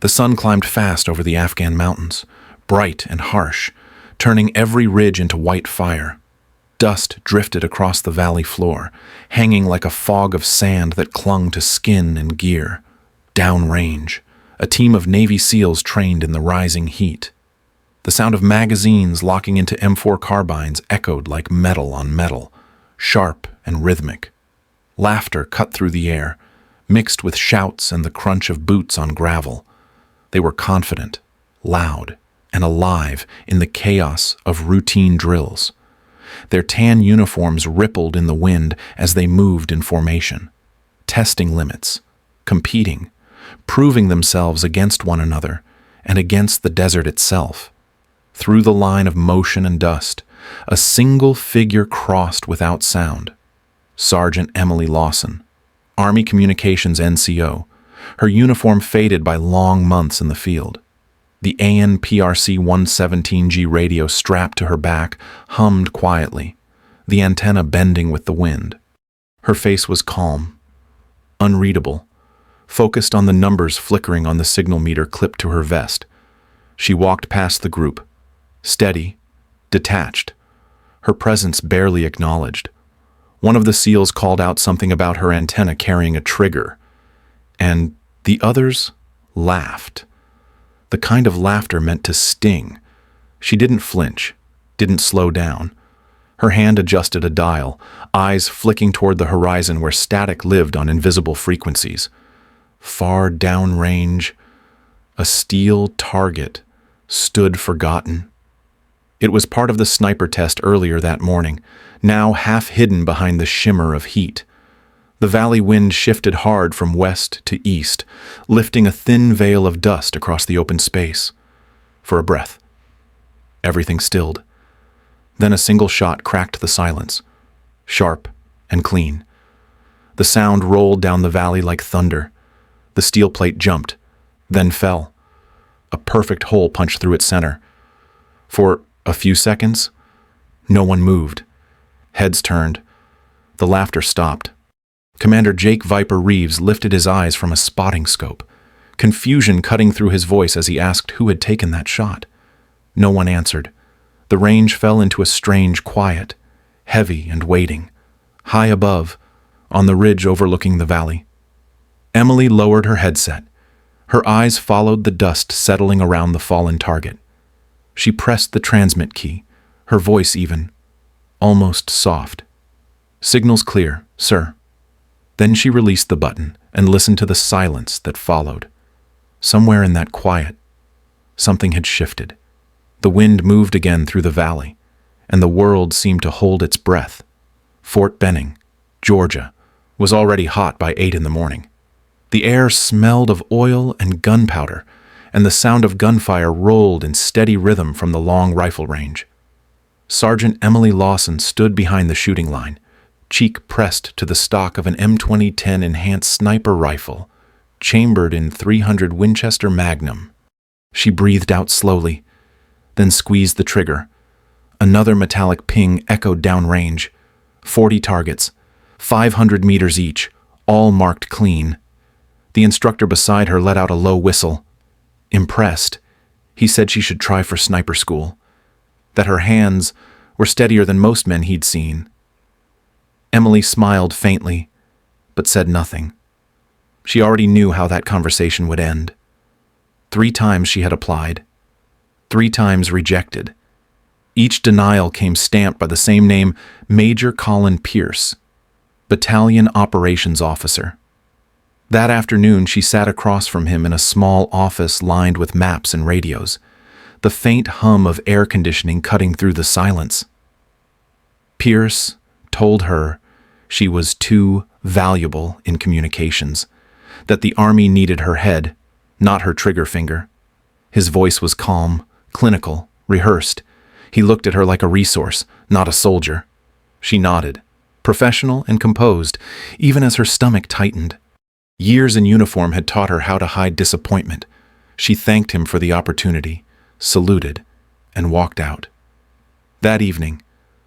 The sun climbed fast over the Afghan mountains, bright and harsh, turning every ridge into white fire. Dust drifted across the valley floor, hanging like a fog of sand that clung to skin and gear. Downrange, a team of Navy SEALs trained in the rising heat. The sound of magazines locking into M4 carbines echoed like metal on metal, sharp and rhythmic. Laughter cut through the air, mixed with shouts and the crunch of boots on gravel. They were confident, loud, and alive in the chaos of routine drills. Their tan uniforms rippled in the wind as they moved in formation, testing limits, competing, proving themselves against one another and against the desert itself. Through the line of motion and dust, a single figure crossed without sound. Sergeant Emily Lawson, Army Communications NCO, her uniform faded by long months in the field. The ANPRC 117G radio strapped to her back hummed quietly, the antenna bending with the wind. Her face was calm, unreadable, focused on the numbers flickering on the signal meter clipped to her vest. She walked past the group, steady, detached, her presence barely acknowledged. One of the SEALs called out something about her antenna carrying a trigger, and the others laughed. The kind of laughter meant to sting. She didn't flinch, didn't slow down. Her hand adjusted a dial, eyes flicking toward the horizon where static lived on invisible frequencies. Far downrange, a steel target stood forgotten. It was part of the sniper test earlier that morning, now half hidden behind the shimmer of heat. The valley wind shifted hard from west to east, lifting a thin veil of dust across the open space. For a breath, everything stilled. Then a single shot cracked the silence, sharp and clean. The sound rolled down the valley like thunder. The steel plate jumped, then fell. A perfect hole punched through its center. For a few seconds, no one moved. Heads turned. The laughter stopped. Commander Jake Viper Reeves lifted his eyes from a spotting scope, confusion cutting through his voice as he asked who had taken that shot. No one answered. The range fell into a strange quiet, heavy and waiting. High above, on the ridge overlooking the valley. Emily lowered her headset. Her eyes followed the dust settling around the fallen target. She pressed the transmit key, her voice even, almost soft. "Signal's clear, sir." Then she released the button and listened to the silence that followed. Somewhere in that quiet, something had shifted. The wind moved again through the valley, and the world seemed to hold its breath. Fort Benning, Georgia, was already hot by 8 in the morning. The air smelled of oil and gunpowder, and the sound of gunfire rolled in steady rhythm from the long rifle range. Sergeant Emily Lawson stood behind the shooting line, cheek pressed to the stock of an M2010 enhanced sniper rifle, chambered in .300 Winchester Magnum. She breathed out slowly, then squeezed the trigger. Another metallic ping echoed downrange. 40 targets, 500 meters each, all marked clean. The instructor beside her let out a low whistle. Impressed, he said she should try for sniper school, that her hands were steadier than most men he'd seen. Emily smiled faintly, but said nothing. She already knew how that conversation would end. 3 times she had applied, 3 times rejected. Each denial came stamped by the same name, Major Colin Pierce, Battalion Operations Officer. That afternoon she sat across from him in a small office lined with maps and radios, the faint hum of air conditioning cutting through the silence. Pierce told her she was too valuable in communications, that the Army needed her head, not her trigger finger. His voice was calm, clinical, rehearsed. He looked at her like a resource, not a soldier. She nodded, professional and composed, even as her stomach tightened. Years in uniform had taught her how to hide disappointment. She thanked him for the opportunity, saluted, and walked out. That evening,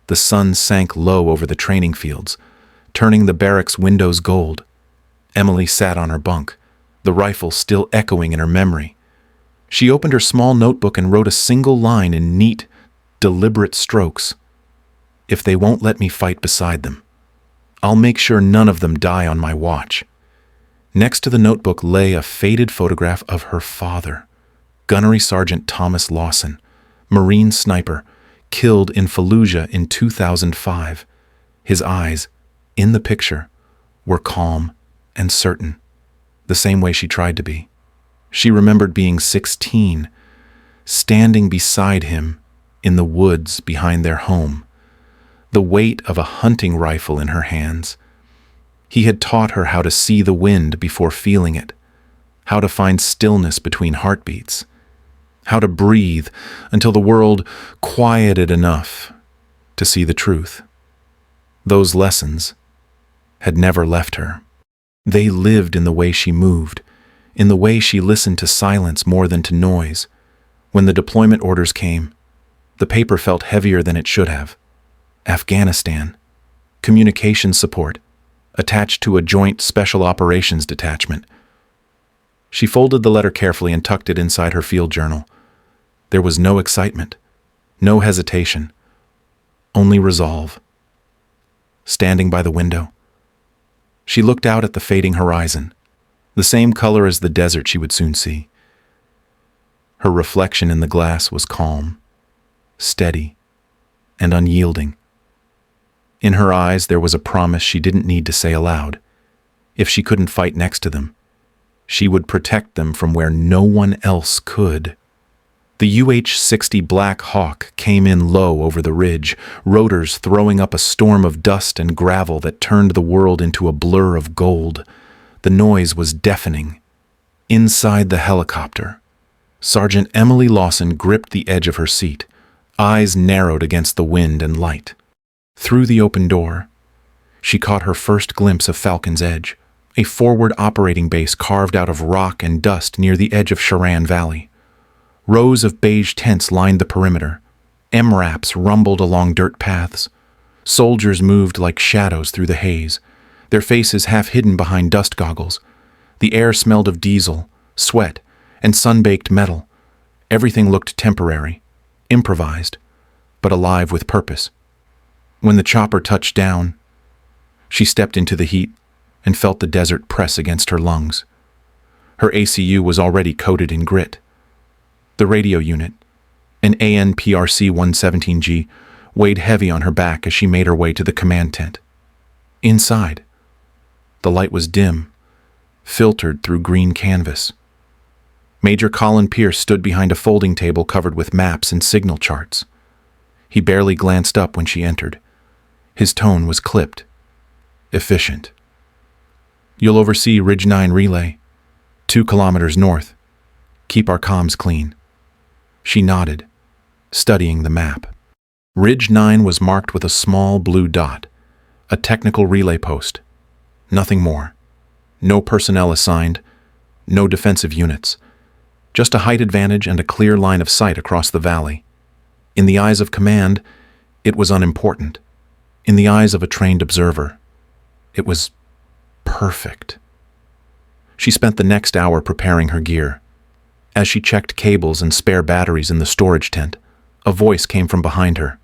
the sun sank low over the training fields, turning the barracks windows gold. Emily sat on her bunk, the rifle still echoing in her memory, She opened her small notebook and wrote a single line in neat, deliberate strokes. "If they won't let me fight beside them, I'll make sure none of them die on my watch." Next to the notebook lay a faded photograph of her father, Gunnery Sergeant Thomas Lawson, Marine sniper, killed in Fallujah in 2005. His eyes, in the picture, were calm and certain, the same way she tried to be. She remembered being 16, standing beside him in the woods behind their home, the weight of a hunting rifle in her hands. He had taught her how to see the wind before feeling it, how to find stillness between heartbeats, how to breathe until the world quieted enough to see the truth. Those lessons had never left her. They lived in the way she moved, in the way she listened to silence more than to noise. When the deployment orders came, the paper felt heavier than it should have. Afghanistan, communication support, attached to a joint special operations detachment. She folded the letter carefully and tucked it inside her field journal. There was no excitement, no hesitation, only resolve. Standing by the window, she looked out at the fading horizon, the same color as the desert she would soon see. Her reflection in the glass was calm, steady, and unyielding. In her eyes there was a promise she didn't need to say aloud. If she couldn't fight next to them, she would protect them from where no one else could. The UH-60 Black Hawk came in low over the ridge, rotors throwing up a storm of dust and gravel that turned the world into a blur of gold. The noise was deafening. Inside the helicopter, Sergeant Emily Lawson gripped the edge of her seat, eyes narrowed against the wind and light. Through the open door, she caught her first glimpse of Falcon's Edge, a forward operating base carved out of rock and dust near the edge of Sharan Valley. Rows of beige tents lined the perimeter. MRAPs rumbled along dirt paths. Soldiers moved like shadows through the haze, their faces half hidden behind dust goggles. The air smelled of diesel, sweat, and sun-baked metal. Everything looked temporary, improvised, but alive with purpose. When the chopper touched down, she stepped into the heat and felt the desert press against her lungs. Her ACU was already coated in grit. The radio unit, an ANPRC-117G, weighed heavy on her back as she made her way to the command tent. Inside, the light was dim, filtered through green canvas. Major Colin Pierce stood behind a folding table covered with maps and signal charts. He barely glanced up when she entered. His tone was clipped, efficient. "You'll oversee Ridge 9 relay, 2 kilometers north. Keep our comms clean." She nodded, studying the map. Ridge 9 was marked with a small blue dot, a technical relay post. Nothing more. No personnel assigned, no defensive units. Just a height advantage and a clear line of sight across the valley. In the eyes of command, it was unimportant. In the eyes of a trained observer, it was perfect. She spent the next hour preparing her gear. As she checked cables and spare batteries in the storage tent, a voice came from behind her.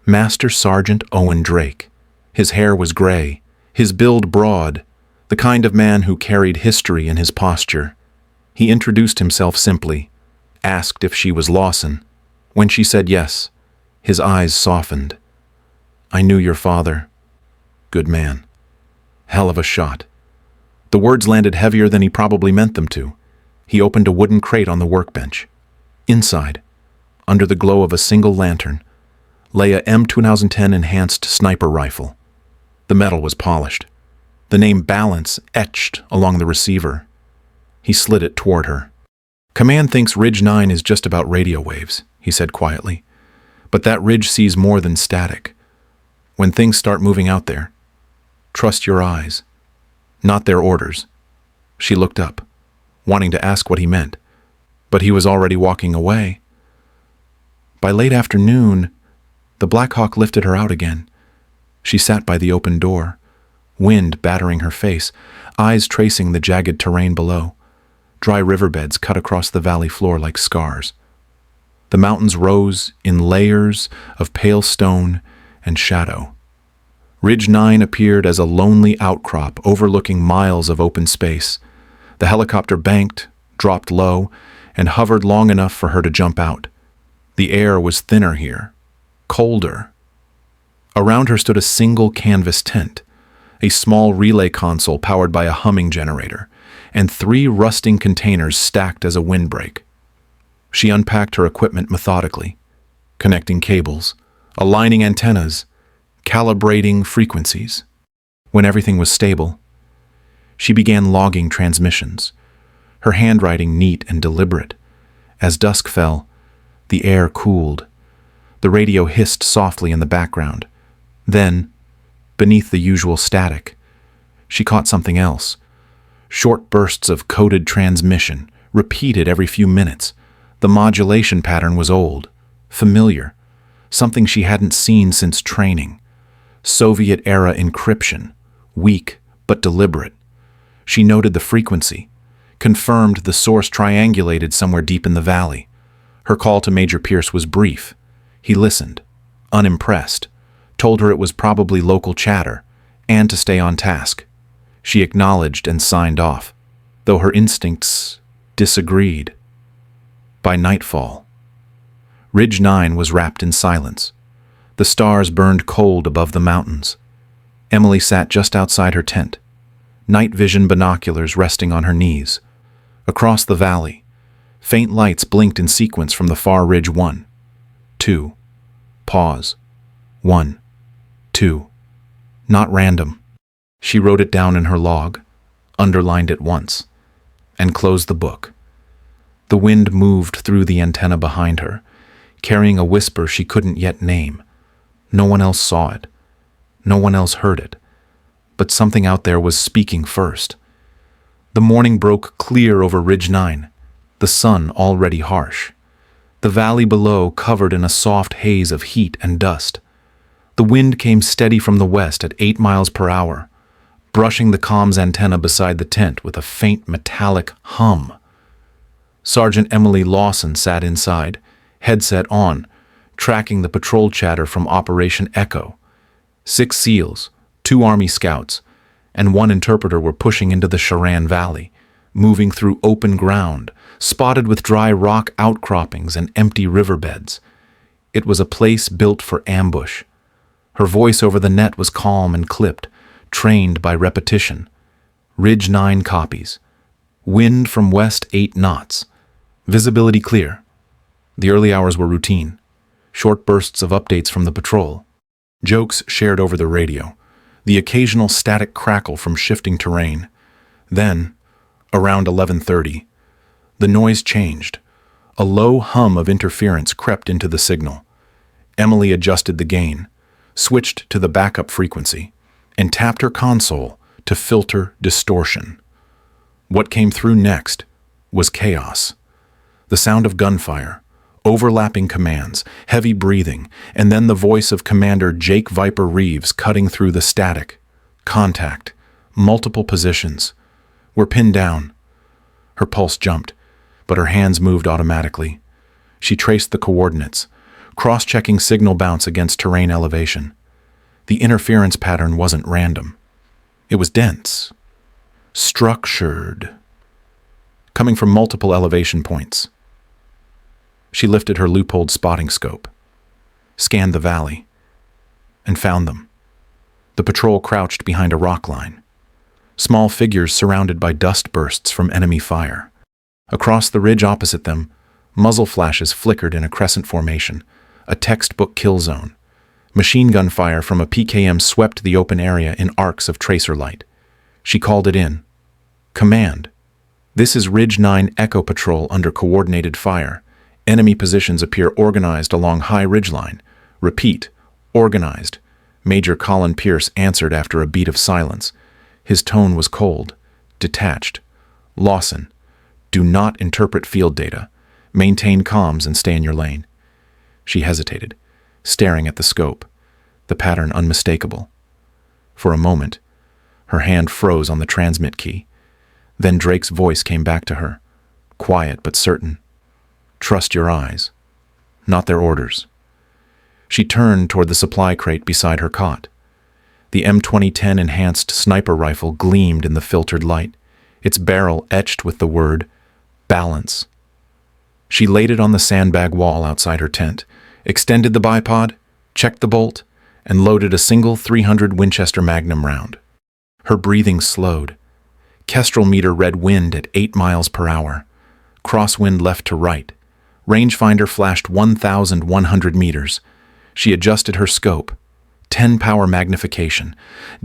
Master Sergeant Owen Drake. His hair was gray, his build broad, the kind of man who carried history in his posture. He introduced himself simply, asked if she was Lawson. When she said yes, his eyes softened. "I knew your father. Good man. Hell of a shot." The words landed heavier than he probably meant them to. He opened a wooden crate on the workbench. Inside, under the glow of a single lantern, lay a M2010 enhanced sniper rifle. The metal was polished, the name Balance etched along the receiver. He slid it toward her. "Command thinks Ridge 9 is just about radio waves," he said quietly. "But that ridge sees more than static. When things start moving out there, trust your eyes, not their orders." She looked up, wanting to ask what he meant, but he was already walking away. By late afternoon, the Black Hawk lifted her out again. She sat by the open door, wind battering her face, eyes tracing the jagged terrain below. Dry riverbeds cut across the valley floor like scars. The mountains rose in layers of pale stone and shadow. Ridge 9 appeared as a lonely outcrop overlooking miles of open space. The helicopter banked, dropped low, and hovered long enough for her to jump out. The air was thinner here, colder. Around her stood a single canvas tent, a small relay console powered by a humming generator, and 3 rusting containers stacked as a windbreak. She unpacked her equipment methodically, connecting cables, aligning antennas, calibrating frequencies. When everything was stable, she began logging transmissions, her handwriting neat and deliberate. As dusk fell, the air cooled. The radio hissed softly in the background. Then, beneath the usual static, she caught something else. Short bursts of coded transmission, repeated every few minutes. The modulation pattern was old, familiar, something she hadn't seen since training. Soviet-era encryption, weak but deliberate. She noted the frequency, confirmed the source triangulated somewhere deep in the valley. Her call to Major Pierce was brief. He listened, unimpressed, told her it was probably local chatter, and to stay on task. She acknowledged and signed off, though her instincts disagreed. By nightfall, Ridge 9 was wrapped in silence. The stars burned cold above the mountains. Emily sat just outside her tent, night vision binoculars resting on her knees. Across the valley, faint lights blinked in sequence from the far ridge. 1, 2, pause. 1, 2. Not random. She wrote it down in her log, underlined it once, and closed the book. The wind moved through the antenna behind her, carrying a whisper she couldn't yet name. No one else saw it. No one else heard it. But something out there was speaking first. The morning broke clear over Ridge 9, the sun already harsh. The valley below covered in a soft haze of heat and dust. The wind came steady from the west at 8 miles per hour, brushing the comms antenna beside the tent with a faint metallic hum. Sergeant Emily Lawson sat inside, headset on, tracking the patrol chatter from Operation Echo. 6 SEALs, 2 Army scouts, and 1 interpreter were pushing into the Sharan Valley, moving through open ground, spotted with dry rock outcroppings and empty riverbeds. It was a place built for ambush. Her voice over the net was calm and clipped, trained by repetition. Ridge 9 copies. Wind from west 8 knots. Visibility clear. The early hours were routine. Short bursts of updates from the patrol. Jokes shared over the radio. The occasional static crackle from shifting terrain. Then, around 11:30, the noise changed. A low hum of interference crept into the signal. Emily adjusted the gain, switched to the backup frequency, and tapped her console to filter distortion. What came through next was chaos. The sound of gunfire, overlapping commands, heavy breathing, and then the voice of Commander Jake Viper Reeves cutting through the static. Contact, multiple positions. We're pinned down. Her pulse jumped, but her hands moved automatically. She traced the coordinates, cross-checking signal bounce against terrain elevation. The interference pattern wasn't random. It was dense, structured, coming from multiple elevation points. She lifted her loopholed spotting scope, scanned the valley, and found them. The patrol crouched behind a rock line, small figures surrounded by dust bursts from enemy fire. Across the ridge opposite them, muzzle flashes flickered in a crescent formation, a textbook kill zone. Machine gun fire from a PKM swept the open area in arcs of tracer light. She called it in. Command. This is Ridge 9 Echo Patrol under coordinated fire. Enemy positions appear organized along high ridgeline. Repeat. Organized. Major Colin Pierce answered after a beat of silence. His tone was cold, detached. Lawson. Do not interpret field data. Maintain comms and stay in your lane. She hesitated, staring at the scope, the pattern unmistakable. For a moment, her hand froze on the transmit key. Then Drake's voice came back to her, quiet but certain. Trust your eyes, not their orders. She turned toward the supply crate beside her cot. The M2010 enhanced sniper rifle gleamed in the filtered light, its barrel etched with the word, balance. She laid it on the sandbag wall outside her tent, extended the bipod, checked the bolt, and loaded a single .300 Winchester Magnum round. Her breathing slowed. Kestrel meter read wind at 8 miles per hour. Crosswind left to right. Rangefinder flashed 1,100 meters. She adjusted her scope. 10 power magnification.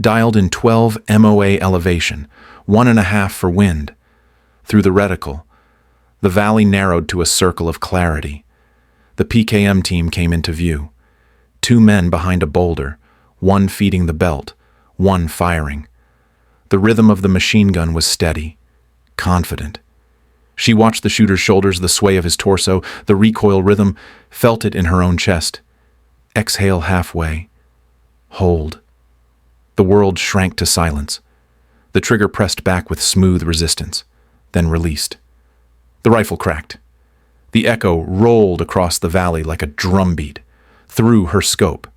Dialed in 12 MOA elevation. 1.5 for wind. Through the reticle, the valley narrowed to a circle of clarity. The PKM team came into view. 2 men behind a boulder, one feeding the belt, one firing. The rhythm of the machine gun was steady, confident. She watched the shooter's shoulders, the sway of his torso, the recoil rhythm, felt it in her own chest. Exhale halfway. Hold. The world shrank to silence. The trigger pressed back with smooth resistance, then released. The rifle cracked. The echo rolled across the valley like a drumbeat. Through her scope,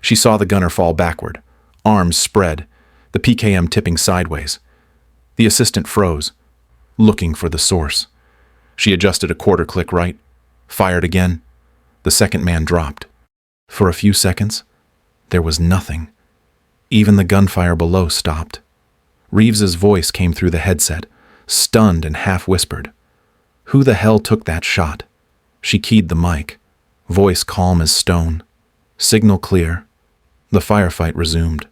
she saw the gunner fall backward, arms spread, the PKM tipping sideways. The assistant froze, looking for the source. She adjusted a quarter click right, fired again. The second man dropped. For a few seconds, there was nothing. Even the gunfire below stopped. Reeves's voice came through the headset, stunned and half-whispered. Who the hell took that shot? She keyed the mic, voice calm as stone. Signal clear. The firefight resumed.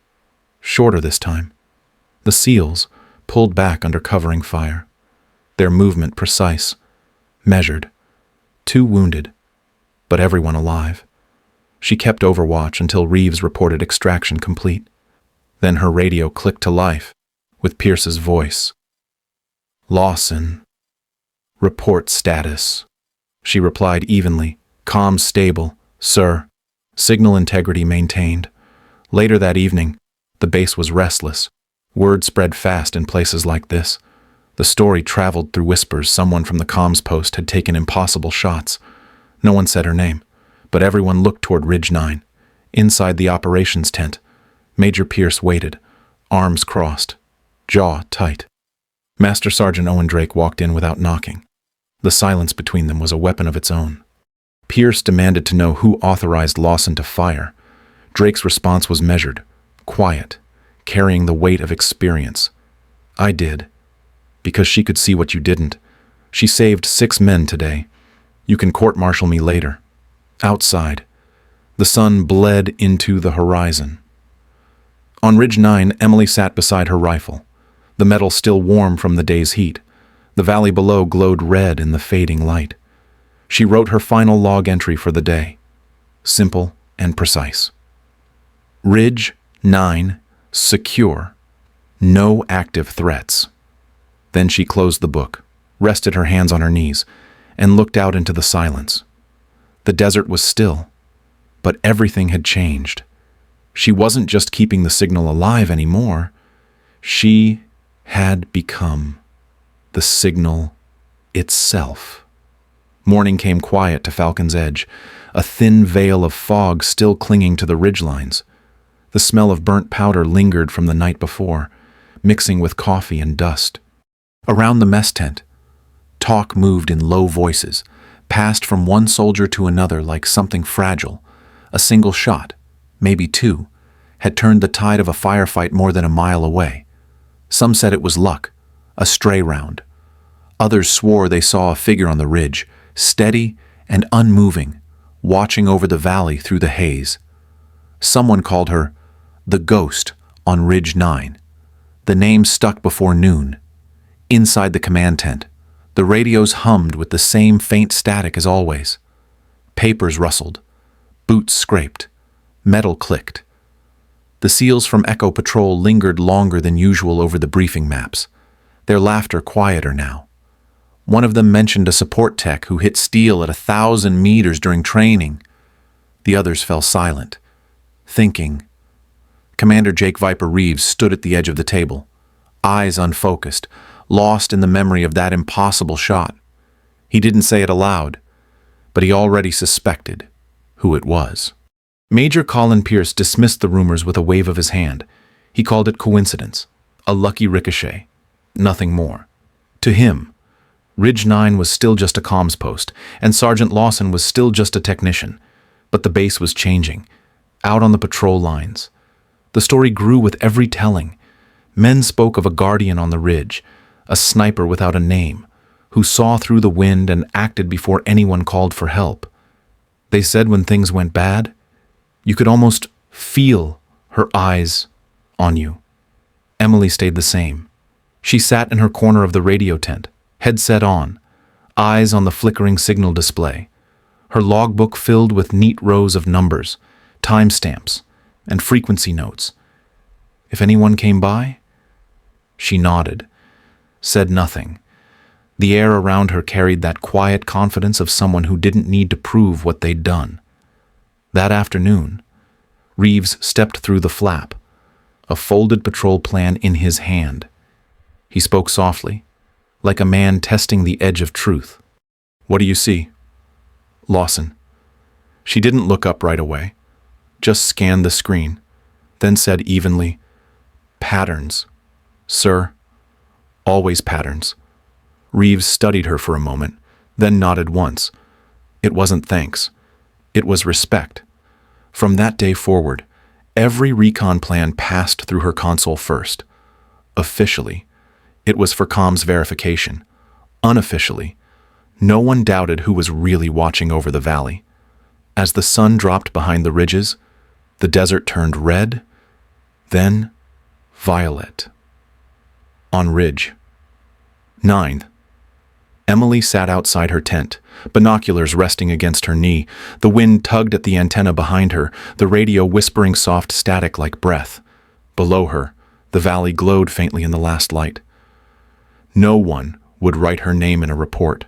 Shorter this time. The SEALs pulled back under covering fire. Their movement precise, measured. 2 wounded, but everyone alive. She kept overwatch until Reeves reported extraction complete. Then her radio clicked to life with Pierce's voice. Lawson. Report status. She replied evenly, calm, stable. Sir. Signal integrity maintained. Later that evening, the base was restless. Word spread fast in places like this. The story traveled through whispers. Someone from the comms post had taken impossible shots. No one said her name, but everyone looked toward Ridge 9. Inside the operations tent, Major Pierce waited, arms crossed, jaw tight. Master Sergeant Owen Drake walked in without knocking. The silence between them was a weapon of its own. Pierce demanded to know who authorized Lawson to fire. Drake's response was measured, quiet, carrying the weight of experience. I did. Because she could see what you didn't. She saved 6 men today. You can court-martial me later. Outside, the sun bled into the horizon. On Ridge 9, Emily sat beside her rifle, the metal still warm from the day's heat. The valley below glowed red in the fading light. She wrote her final log entry for the day. Simple and precise. Ridge 9, secure. No active threats. Then she closed the book, rested her hands on her knees, and looked out into the silence. The desert was still, but everything had changed. She wasn't just keeping the signal alive anymore. She had become the signal itself. Morning came quiet to Falcon's Edge, a thin veil of fog still clinging to the ridgelines. The smell of burnt powder lingered from the night before, mixing with coffee and dust. Around the mess tent, talk moved in low voices, passed from one soldier to another like something fragile. A single shot, maybe 2, had turned the tide of a firefight more than a mile away. Some said it was luck, a stray round. Others swore they saw a figure on the ridge, steady and unmoving, watching over the valley through the haze. Someone called her the Ghost on Ridge 9. The name stuck before noon. Inside the command tent, the radios hummed with the same faint static as always. Papers rustled, boots scraped, metal clicked. The SEALs from Echo Patrol lingered longer than usual over the briefing maps, their laughter quieter now. One of them mentioned a support tech who hit steel at 1,000 meters during training. The others fell silent, thinking. Commander Jake Viper Reeves stood at the edge of the table, eyes unfocused, lost in the memory of that impossible shot. He didn't say it aloud, but he already suspected who it was. Major Colin Pierce dismissed the rumors with a wave of his hand. He called it coincidence, a lucky ricochet, nothing more. To him, Ridge 9 was still just a comms post, and Sergeant Lawson was still just a technician. But the base was changing, out on the patrol lines. The story grew with every telling. Men spoke of a guardian on the ridge, a sniper without a name, who saw through the wind and acted before anyone called for help. They said when things went bad, you could almost feel her eyes on you. Emily stayed the same. She sat in her corner of the radio tent, headset on, eyes on the flickering signal display, her logbook filled with neat rows of numbers, timestamps, and frequency notes. If anyone came by, she nodded, said nothing. The air around her carried that quiet confidence of someone who didn't need to prove what they'd done. That afternoon, Reeves stepped through the flap, a folded patrol plan in his hand. He spoke softly, like a man testing the edge of truth. "What do you see?" "Lawson." She didn't look up right away, just scanned the screen, then said evenly, "Patterns, sir. Always patterns." Reeves studied her for a moment, then nodded once. It wasn't thanks. It was respect. From that day forward, every recon plan passed through her console first. Officially, it was for comms verification. Unofficially, no one doubted who was really watching over the valley. As the sun dropped behind the ridges, the desert turned red, then violet. On Ridge 9. Emily sat outside her tent, binoculars resting against her knee. The wind tugged at the antenna behind her, the radio whispering soft static like breath. Below her, the valley glowed faintly in the last light. No one would write her name in a report.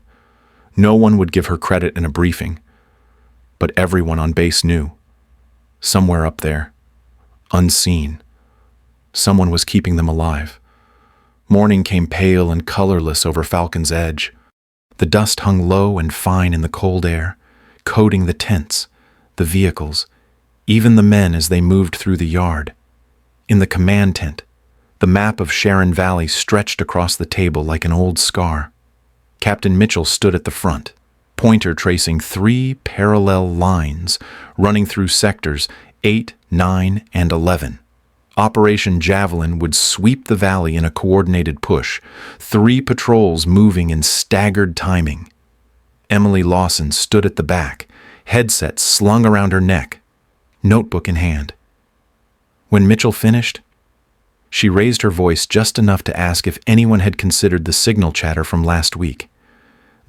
No one would give her credit in a briefing. But everyone on base knew. Somewhere up there, unseen, someone was keeping them alive. Morning came pale and colorless over Falcon's Edge. The dust hung low and fine in the cold air, coating the tents, the vehicles, even the men as they moved through the yard. In the command tent, the map of Sharon Valley stretched across the table like an old scar. Captain Mitchell stood at the front, pointer tracing 3 parallel lines running through sectors 8, 9, and 11. Operation Javelin would sweep the valley in a coordinated push, 3 patrols moving in staggered timing. Emily Lawson stood at the back, headset slung around her neck, notebook in hand. When Mitchell finished, she raised her voice just enough to ask if anyone had considered the signal chatter from last week,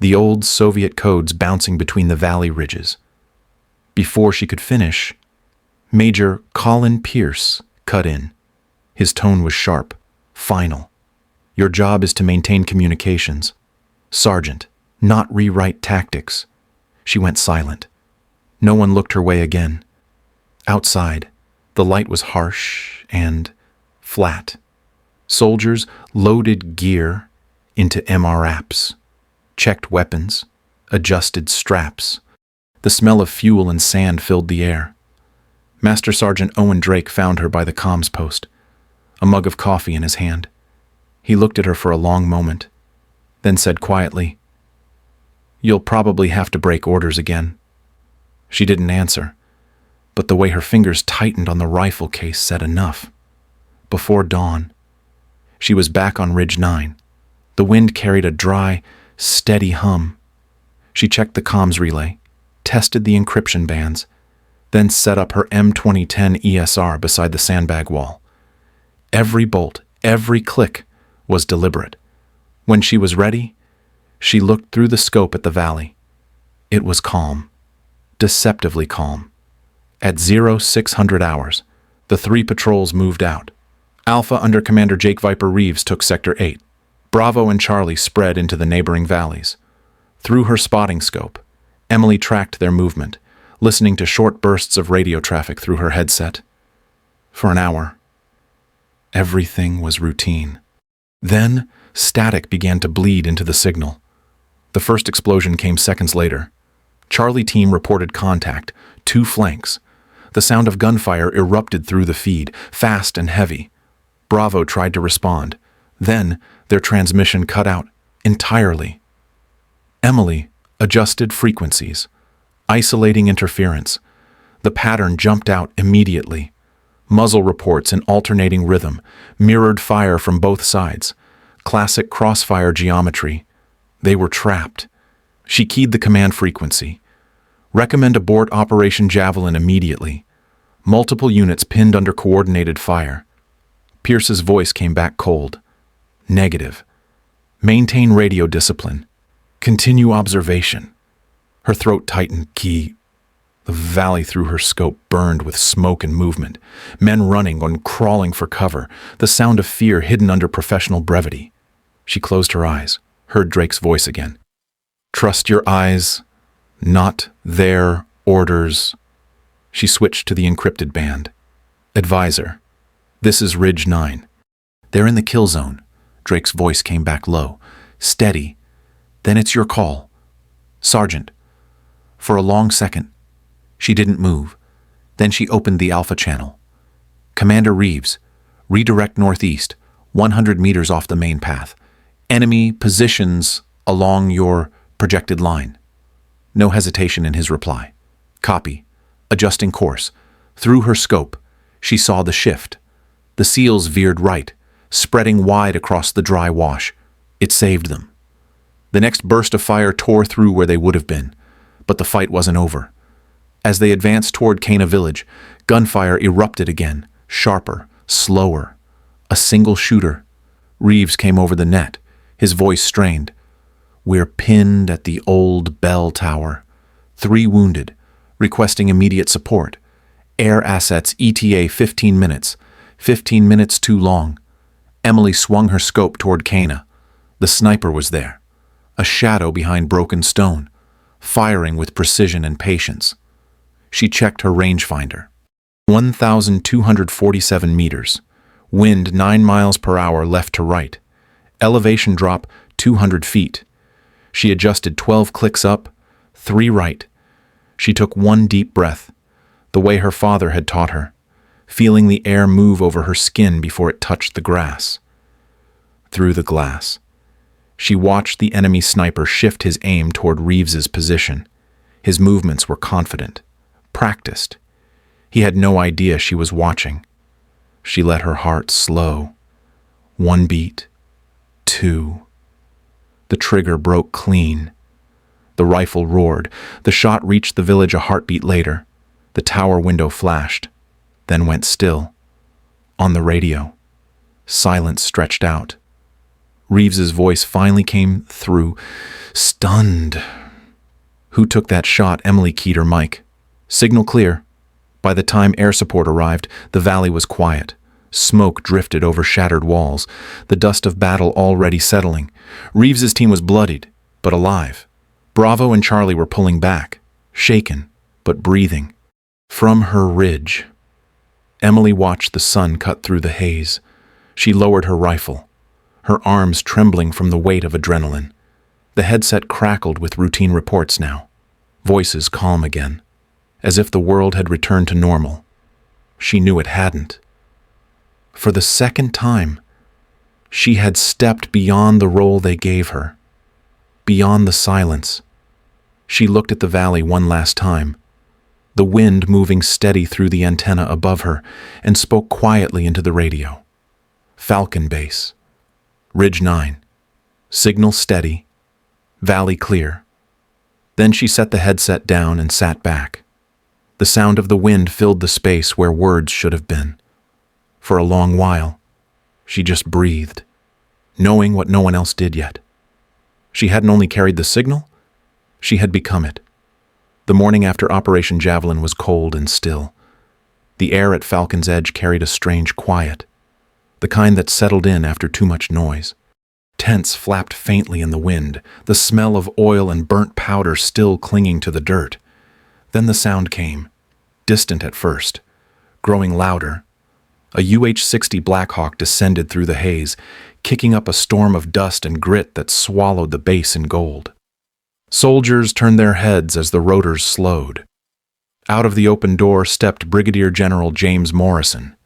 the old Soviet codes bouncing between the valley ridges. Before she could finish, Major Colin Pierce cut in. His tone was sharp, final. "Your job is to maintain communications. Sergeant, not rewrite tactics." She went silent. No one looked her way again. Outside, the light was harsh and flat. Soldiers loaded gear into MRAPs, checked weapons, adjusted straps. The smell of fuel and sand filled the air. Master Sergeant Owen Drake found her by the comms post, a mug of coffee in his hand. He looked at her for a long moment, then said quietly, "You'll probably have to break orders again." She didn't answer, but the way her fingers tightened on the rifle case said enough. Before dawn, she was back on Ridge 9. The wind carried a dry, steady hum. She checked the comms relay, tested the encryption bands, then set up her M2010 ESR beside the sandbag wall. Every bolt, every click was deliberate. When she was ready, she looked through the scope at the valley. It was calm, deceptively calm. At 0600 hours, the 3 patrols moved out. Alpha under Commander Jake Viper Reeves took Sector 8. Bravo and Charlie spread into the neighboring valleys. Through her spotting scope, Emily tracked their movement, listening to short bursts of radio traffic through her headset. For an hour, everything was routine. Then, static began to bleed into the signal. The first explosion came seconds later. Charlie team reported contact, 2 flanks. The sound of gunfire erupted through the feed, fast and heavy. Bravo tried to respond. Then, their transmission cut out entirely. Emily adjusted frequencies, isolating interference. The pattern jumped out immediately. Muzzle reports in alternating rhythm, mirrored fire from both sides. Classic crossfire geometry. They were trapped. She keyed the command frequency. Recommend abort Operation Javelin immediately. Multiple units pinned under coordinated fire. Pierce's voice came back cold. Negative. Maintain radio discipline. Continue observation. Her throat tightened. Key. The valley through her scope burned with smoke and movement. Men running and crawling for cover. The sound of fear hidden under professional brevity. She closed her eyes, heard Drake's voice again. Trust your eyes, not their orders. She switched to the encrypted band. Advisor. This is Ridge 9. They're in the kill zone. Drake's voice came back low. Steady. Then it's your call. Sergeant. For a long second, she didn't move. Then she opened the Alpha channel. Commander Reeves, redirect northeast, 100 meters off the main path. Enemy positions along your projected line. No hesitation in his reply. Copy. Adjusting course. Through her scope, she saw the shift. The SEALs veered right, spreading wide across the dry wash. It saved them. The next burst of fire tore through where they would have been, but the fight wasn't over. As they advanced toward Cana Village, gunfire erupted again, sharper, slower. A single shooter. Reeves came over the net, his voice strained. We're pinned at the old bell tower. 3 wounded, requesting immediate support. Air assets ETA 15 minutes. 15 minutes too long. Emily swung her scope toward Cana. The sniper was there, a shadow behind broken stone, firing with precision and patience. She checked her rangefinder. 1,247 meters. Wind 9 miles per hour left to right. Elevation drop 200 feet. She adjusted 12 clicks up, 3 right. She took 1 deep breath, the way her father had taught her, feeling the air move over her skin before it touched the grass. Through the glass, she watched the enemy sniper shift his aim toward Reeves's position. His movements were confident, practiced. He had no idea she was watching. She let her heart slow. 1 beat, 2. The trigger broke clean. The rifle roared. The shot reached the village a heartbeat later. The tower window flashed, then went still. On the radio, silence stretched out. Reeves's voice finally came through, stunned. Who took that shot? Emily keyed her mic. Signal clear. By the time air support arrived, the valley was quiet. Smoke drifted over shattered walls, the dust of battle already settling. Reeves's team was bloodied, but alive. Bravo and Charlie were pulling back, shaken, but breathing. From her ridge, Emily watched the sun cut through the haze. She lowered her rifle, her arms trembling from the weight of adrenaline. The headset crackled with routine reports now, voices calm again, as if the world had returned to normal. She knew it hadn't. For the second time, she had stepped beyond the role they gave her, beyond the silence. She looked at the valley one last time, the wind moving steady through the antenna above her, and spoke quietly into the radio. Falcon Base. Ridge 9. Signal steady. Valley clear. Then she set the headset down and sat back. The sound of the wind filled the space where words should have been. For a long while, she just breathed, knowing what no one else did yet. She hadn't only carried the signal, she had become it. The morning after Operation Javelin was cold and still. The air at Falcon's Edge carried a strange quiet, the kind that settled in after too much noise. Tents flapped faintly in the wind, the smell of oil and burnt powder still clinging to the dirt. Then the sound came, distant at first, growing louder. A UH-60 Blackhawk descended through the haze, kicking up a storm of dust and grit that swallowed the base in gold. Soldiers turned their heads as the rotors slowed. Out of the open door stepped Brigadier General James Morrison.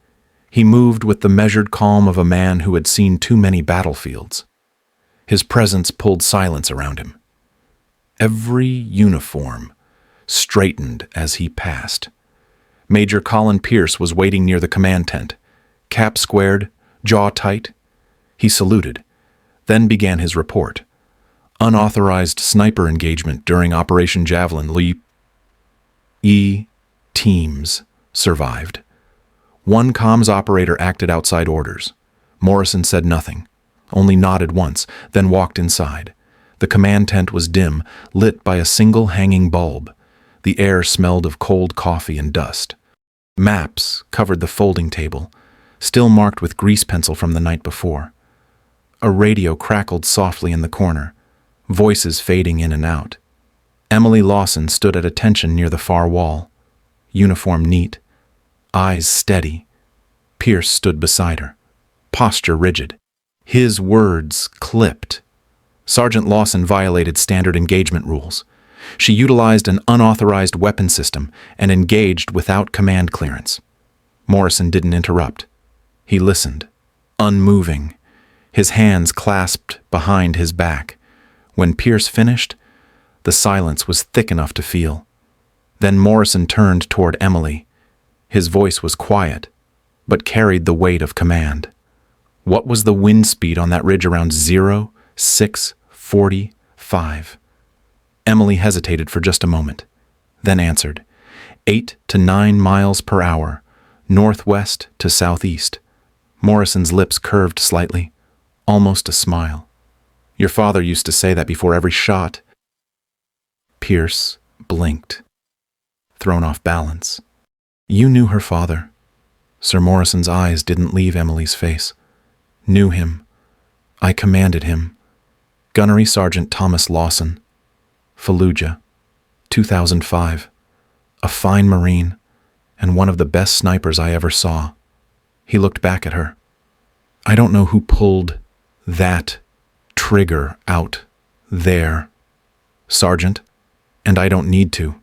He moved with the measured calm of a man who had seen too many battlefields. His presence pulled silence around him. Every uniform straightened as he passed. Major Colin Pierce was waiting near the command tent, cap squared, jaw tight. He saluted, then began his report. Unauthorized sniper engagement during Operation Javelin Leap. Teams survived. One comms operator acted outside orders. Morrison said nothing, only nodded once, then walked inside. The command tent was dim, lit by a single hanging bulb. The air smelled of cold coffee and dust. Maps covered the folding table, still marked with grease pencil from the night before. A radio crackled softly in the corner, voices fading in and out. Emily Lawson stood at attention near the far wall, uniform neat, eyes steady. Pierce stood beside her, posture rigid. His words clipped. Sergeant Lawson violated standard engagement rules. She utilized an unauthorized weapon system and engaged without command clearance. Morrison didn't interrupt. He listened, unmoving, his hands clasped behind his back. When Pierce finished, the silence was thick enough to feel. Then Morrison turned toward Emily. His voice was quiet, but carried the weight of command. What was the wind speed on that ridge around 0, 6, 40, 5? Emily hesitated for just a moment, then answered, 8 to 9 miles per hour, northwest to southeast. Morrison's lips curved slightly, almost a smile. Your father used to say that before every shot. Pierce blinked, thrown off balance. You knew her father. Sir Morrison's eyes didn't leave Emily's face. Knew him. I commanded him. Gunnery Sergeant Thomas Lawson. Fallujah, 2005. A fine Marine, and one of the best snipers I ever saw. He looked back at her. I don't know who pulled that trigger out there, Sergeant, and I don't need to.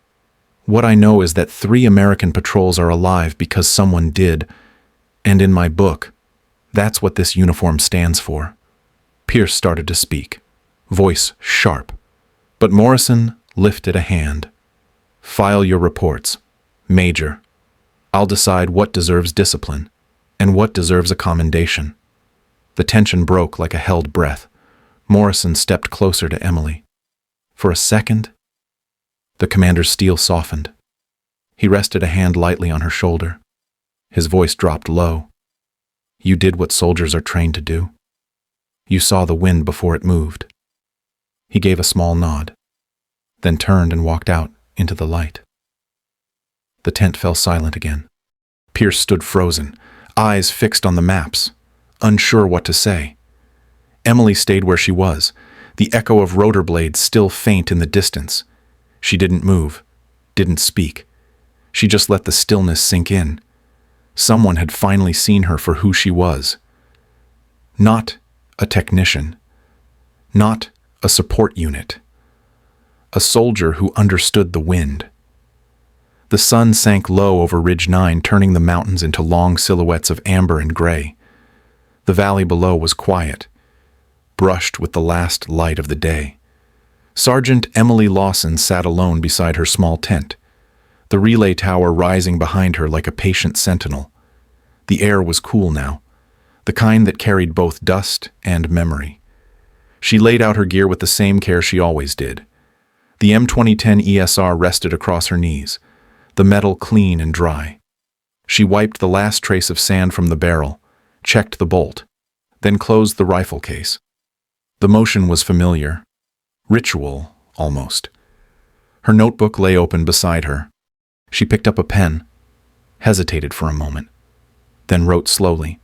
What I know is that 3 American patrols are alive because someone did, and in my book, that's what this uniform stands for. Pierce started to speak, voice sharp, but Morrison lifted a hand. File your reports, Major. I'll decide what deserves discipline and what deserves a commendation. The tension broke like a held breath. Morrison stepped closer to Emily. For a second, the commander's steel softened. He rested a hand lightly on her shoulder. His voice dropped low. You did what soldiers are trained to do. You saw the wind before it moved. He gave a small nod, then turned and walked out into the light. The tent fell silent again. Pierce stood frozen, eyes fixed on the maps, unsure what to say. Emily stayed where she was, the echo of rotor blades still faint in the distance. She didn't move, didn't speak. She just let the stillness sink in. Someone had finally seen her for who she was. Not a technician. Not a support unit. A soldier who understood the wind. The sun sank low over Ridge 9, turning the mountains into long silhouettes of amber and gray. The valley below was quiet, brushed with the last light of the day. Sergeant Emily Lawson sat alone beside her small tent, the relay tower rising behind her like a patient sentinel. The air was cool now, the kind that carried both dust and memory. She laid out her gear with the same care she always did. The M2010 ESR rested across her knees, the metal clean and dry. She wiped the last trace of sand from the barrel, checked the bolt, then closed the rifle case. The motion was familiar, ritual almost. Her notebook lay open beside her. She picked up a pen, hesitated for a moment, then wrote slowly.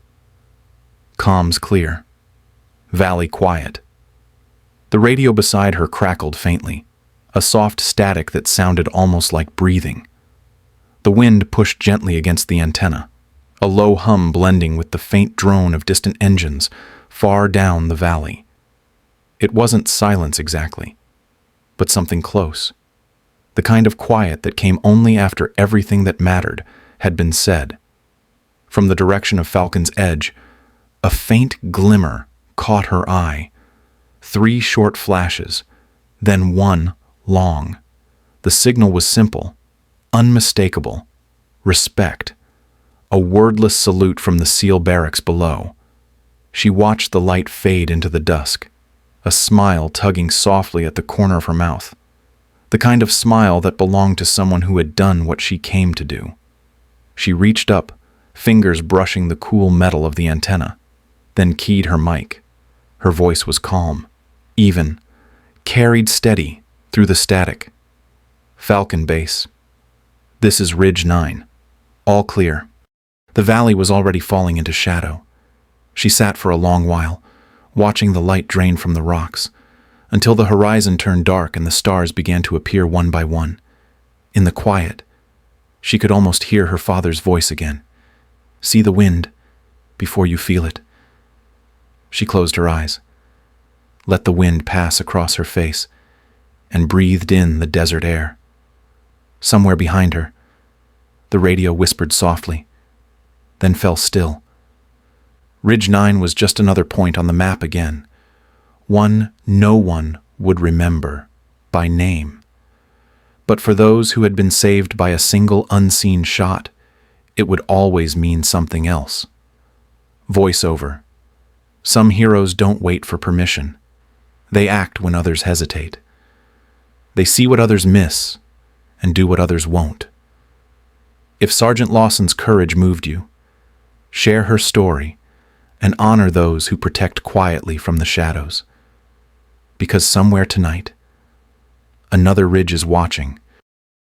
Comms clear. Valley quiet. The radio beside her crackled faintly, a soft static that sounded almost like breathing. The wind pushed gently against the antenna, a low hum blending with the faint drone of distant engines far down the valley. It wasn't silence exactly. but something close. The kind of quiet that came only after everything that mattered had been said. From the direction of Falcon's Edge, a faint glimmer caught her eye. 3 short flashes, then one long. The signal was simple, unmistakable. Respect. A wordless salute from the SEAL barracks below. She watched the light fade into the dusk, a smile tugging softly at the corner of her mouth. The kind of smile that belonged to someone who had done what she came to do. She reached up, fingers brushing the cool metal of the antenna, then keyed her mic. Her voice was calm, even, carried steady through the static. Falcon Base. This is Ridge 9. All clear. The valley was already falling into shadow. She sat for a long while, watching the light drain from the rocks, until the horizon turned dark and the stars began to appear one by one. In the quiet, she could almost hear her father's voice again. See the wind before you feel it. She closed her eyes, let the wind pass across her face, and breathed in the desert air. Somewhere behind her, the radio whispered softly, then fell still. Ridge 9 was just another point on the map again, one no one would remember by name. But for those who had been saved by a single unseen shot, it would always mean something else. Voiceover. Some heroes don't wait for permission. They act when others hesitate. They see what others miss and do what others won't. If Sergeant Lawson's courage moved you, share her story and honor those who protect quietly from the shadows. Because somewhere tonight, another ridge is watching,